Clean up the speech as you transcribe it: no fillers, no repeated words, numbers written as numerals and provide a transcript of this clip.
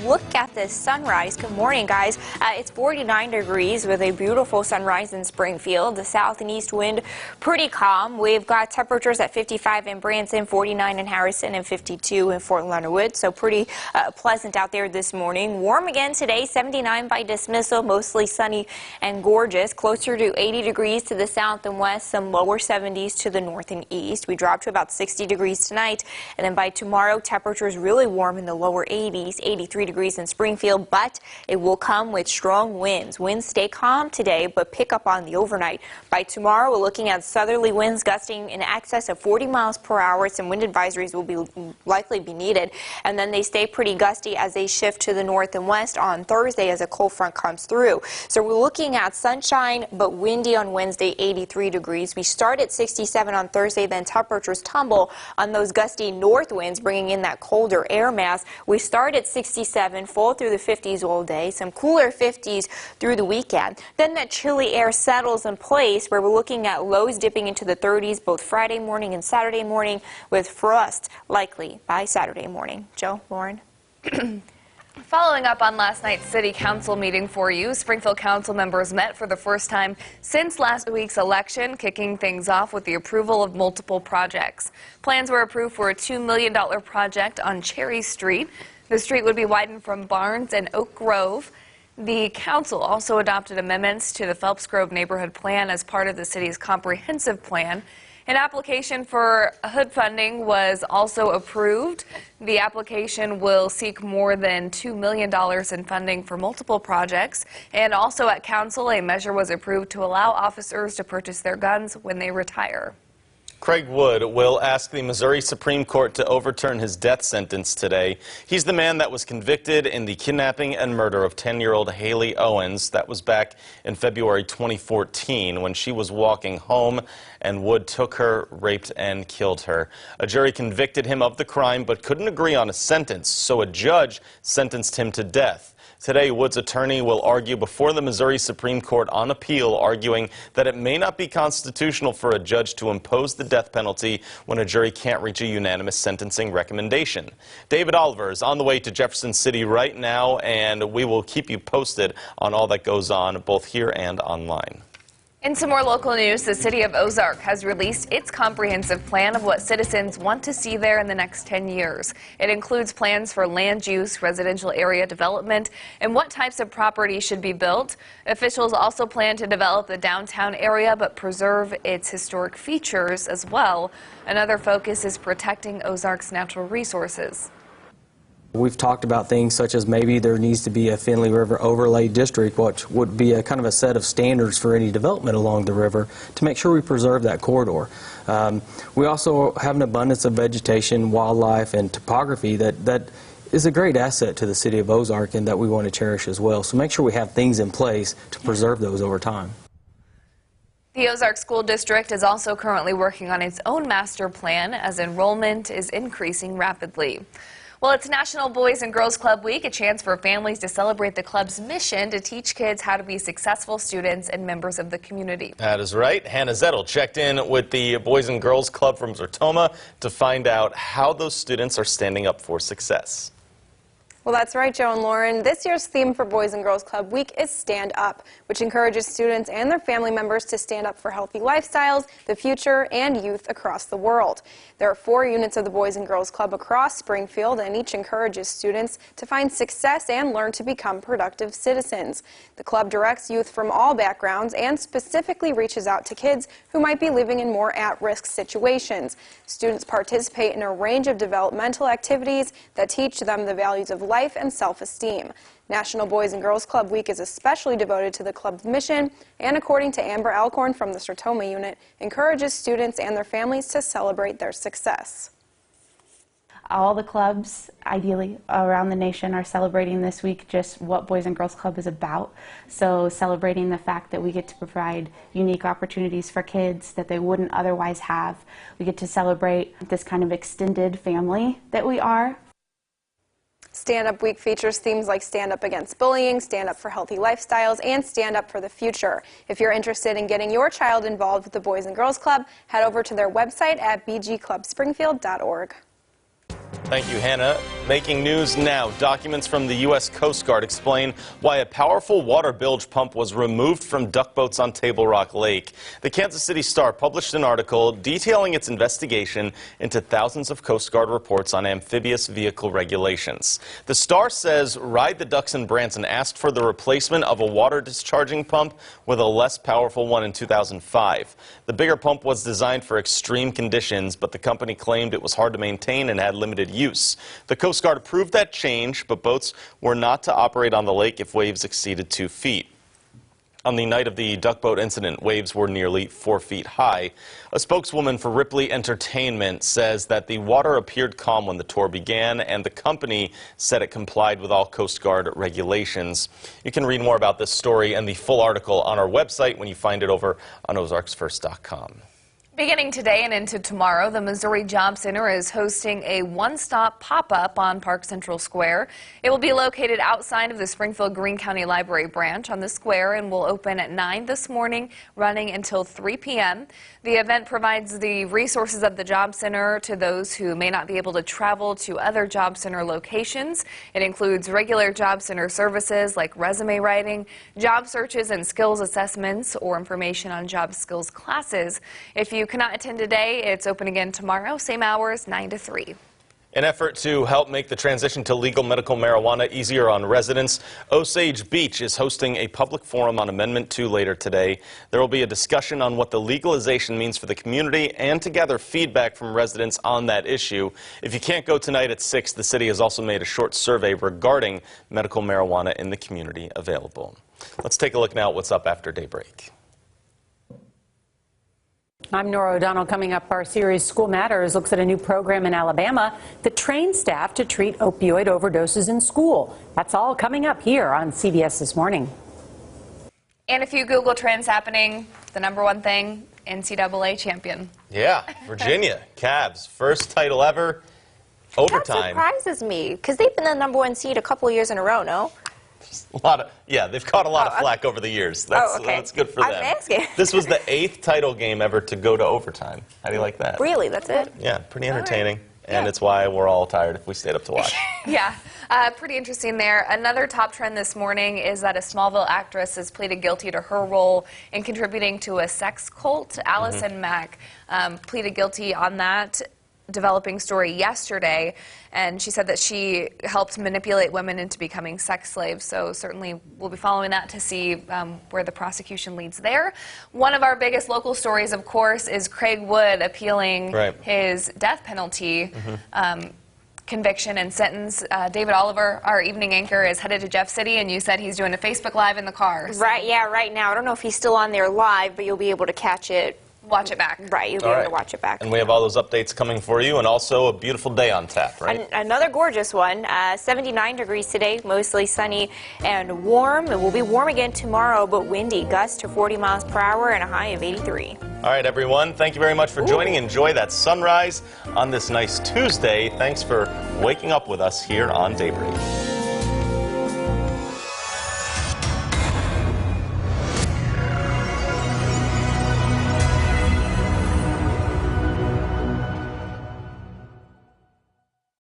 look at this sunrise. Good morning, guys. It's 49 degrees with a beautiful sunrise in Springfield. The south and east wind pretty calm. We've got temperatures at 55 in Branson, 49 in Harrison, and 52 in Fort Leonard Wood. So pretty pleasant out there this morning. Warm again today, 79 by dismissal, mostly sunny and gorgeous. Closer to 80 degrees to the south and west, some lower 70s to the north and east. We drop to about 60 degrees tonight, and then by tomorrow, temperatures really warm in the lower 80s, 83 degrees in Springfield, but it will come with strong winds. Winds stay calm today, but pick up on the overnight. By tomorrow, we're looking at southerly winds gusting in excess of 40 miles per hour. Some wind advisories will likely be needed, and then they stay pretty gusty as they shift to the north and west on Thursday as a cold front comes through. So we're looking at sunshine, but windy on Wednesday, 83 degrees. We start at 67 on Thursday, then temperatures tumble on those gusty north winds, bringing in that colder air mass. We start at 67, fall through the 50s all day, some cooler 50s through the weekend. Then that chilly air settles in place where we're looking at lows dipping into the 30s both Friday morning and Saturday morning, with frost likely by Saturday morning. Joe, Lauren. Following up on last night's City Council meeting for you, Springfield Council members met for the first time since last week's election, kicking things off with the approval of multiple projects. Plans were approved for a $2 million project on Cherry Street. The street would be widened from Barnes and Oak Grove. The council also adopted amendments to the Phelps Grove neighborhood plan as part of the city's comprehensive plan. An application for HUD funding was also approved. The application will seek more than $2 million in funding for multiple projects. And also at council, a measure was approved to allow officers to purchase their guns when they retire. Craig Wood will ask the Missouri Supreme Court to overturn his death sentence today. He's the man that was convicted in the kidnapping and murder of 10-year-old Haley Owens. That was back in February 2014 when she was walking home and Wood took her, raped, and killed her. A jury convicted him of the crime but couldn't agree on a sentence, so a judge sentenced him to death. Today, Wood's attorney will argue before the Missouri Supreme Court on appeal, arguing that it may not be constitutional for a judge to impose the death penalty when a jury can't reach a unanimous sentencing recommendation. David Oliver is on the way to Jefferson City right now, and we will keep you posted on all that goes on both here and online. In some more local news, the city of Ozark has released its comprehensive plan of what citizens want to see there in the next 10 years. It includes plans for land use, residential area development, and what types of property should be built. Officials also plan to develop the downtown area but preserve its historic features as well. Another focus is protecting Ozark's natural resources. We've talked about things such as maybe there needs to be a Finley River overlay district, which would be a kind of a set of standards for any development along the river to make sure we preserve that corridor. We also have an abundance of vegetation, wildlife, and topography that is a great asset to the city of Ozark and that we want to cherish as well. So make sure we have things in place to preserve those over time. The Ozark School District is also currently working on its own master plan as enrollment is increasing rapidly. Well, it's National Boys and Girls Club Week, a chance for families to celebrate the club's mission to teach kids how to be successful students and members of the community. That is right. Hannah Zettel checked in with the Boys and Girls Club from Zertoma to find out how those students are standing up for success. Well, that's right, Joe and Lauren. This year's theme for Boys and Girls Club Week is Stand Up, which encourages students and their family members to stand up for healthy lifestyles, the future, and youth across the world. There are 4 units of the Boys and Girls Club across Springfield, and each encourages students to find success and learn to become productive citizens. The club directs youth from all backgrounds and specifically reaches out to kids who might be living in more at-risk situations. Students participate in a range of developmental activities that teach them the values of life and self-esteem. National Boys and Girls Club Week is especially devoted to the club's mission and, according to Amber Alcorn from the Sertoma unit, encourages students and their families to celebrate their success. All the clubs, ideally, around the nation are celebrating this week just what Boys and Girls Club is about. So celebrating the fact that we get to provide unique opportunities for kids that they wouldn't otherwise have. We get to celebrate this kind of extended family that we are. Stand Up Week features themes like Stand Up Against Bullying, Stand Up for Healthy Lifestyles, and Stand Up for the Future. If you're interested in getting your child involved with the Boys and Girls Club, head over to their website at bgclubspringfield.org. Thank you, Hannah. Making news now. Documents from the U.S. Coast Guard explain why a powerful water bilge pump was removed from duck boats on Table Rock Lake. The Kansas City Star published an article detailing its investigation into thousands of Coast Guard reports on amphibious vehicle regulations. The Star says Ride the Ducks in Branson asked for the replacement of a water discharging pump with a less powerful one in 2005. The bigger pump was designed for extreme conditions, but the company claimed it was hard to maintain and had limited use. The Coast Guard approved that change, but boats were not to operate on the lake if waves exceeded 2 feet. On the night of the duck boat incident, waves were nearly 4 feet high. A spokeswoman for Ripley Entertainment says that the water appeared calm when the tour began, and the company said it complied with all Coast Guard regulations. You can read more about this story and the full article on our website when you find it over on ozarksfirst.com. Beginning today and into tomorrow, the Missouri Job Center is hosting a one-stop pop-up on Park Central Square. It will be located outside of the Springfield Greene County Library branch on the square and will open at 9 this morning, running until 3 p.m. The event provides the resources of the Job Center to those who may not be able to travel to other Job Center locations. It includes regular Job Center services like resume writing, job searches and skills assessments, or information on job skills classes. If you cannot attend today, it's open again tomorrow, same hours, 9 to 3. An effort to help make the transition to legal medical marijuana easier on residents, Osage Beach is hosting a public forum on Amendment 2 later today. There will be a discussion on what the legalization means for the community and to gather feedback from residents on that issue. If you can't go tonight at 6, the city has also made a short survey regarding medical marijuana in the community available. Let's take a look now at what's up after daybreak. I'm Nora O'Donnell. Coming up, our series School Matters looks at a new program in Alabama that trains staff to treat opioid overdoses in school. That's all coming up here on CBS This Morning. And if you Google trends happening, the #1 thing, NCAA champion. Yeah, Virginia Cavs, first title ever, overtime. That surprises me because they've been the #1 seed a couple years in a row, no? They've caught a lot of flack over the years. That's good for them. I'm asking. This was the 8th title game ever to go to overtime. How do you like that? Really, that's it? Yeah, pretty entertaining. And it's why we're all tired if we stayed up to watch. Yeah, pretty interesting there. Another top trend this morning is that a Smallville actress has pleaded guilty to her role in contributing to a sex cult. Allison Mack pleaded guilty on that developing story yesterday, and she said that she helped manipulate women into becoming sex slaves. So certainly we'll be following that to see where the prosecution leads there. One of our biggest local stories, of course, is Craig Wood appealing his death penalty conviction and sentence. David Oliver, our evening anchor, is headed to Jeff City, and you said he's doing a Facebook Live in the car. So. Right, yeah, right now. I don't know if he's still on there live, but you'll be able to catch it. Watch it back. Right, you'll be able to watch it back. And we have all those updates coming for you, and also a beautiful day on tap, right? Another gorgeous one. 79 degrees today, mostly sunny and warm. It will be warm again tomorrow, but windy. Gusts to 40 miles per hour and a high of 83. All right, everyone. Thank you very much for joining. Enjoy that sunrise on this nice Tuesday. Thanks for waking up with us here on Daybreak.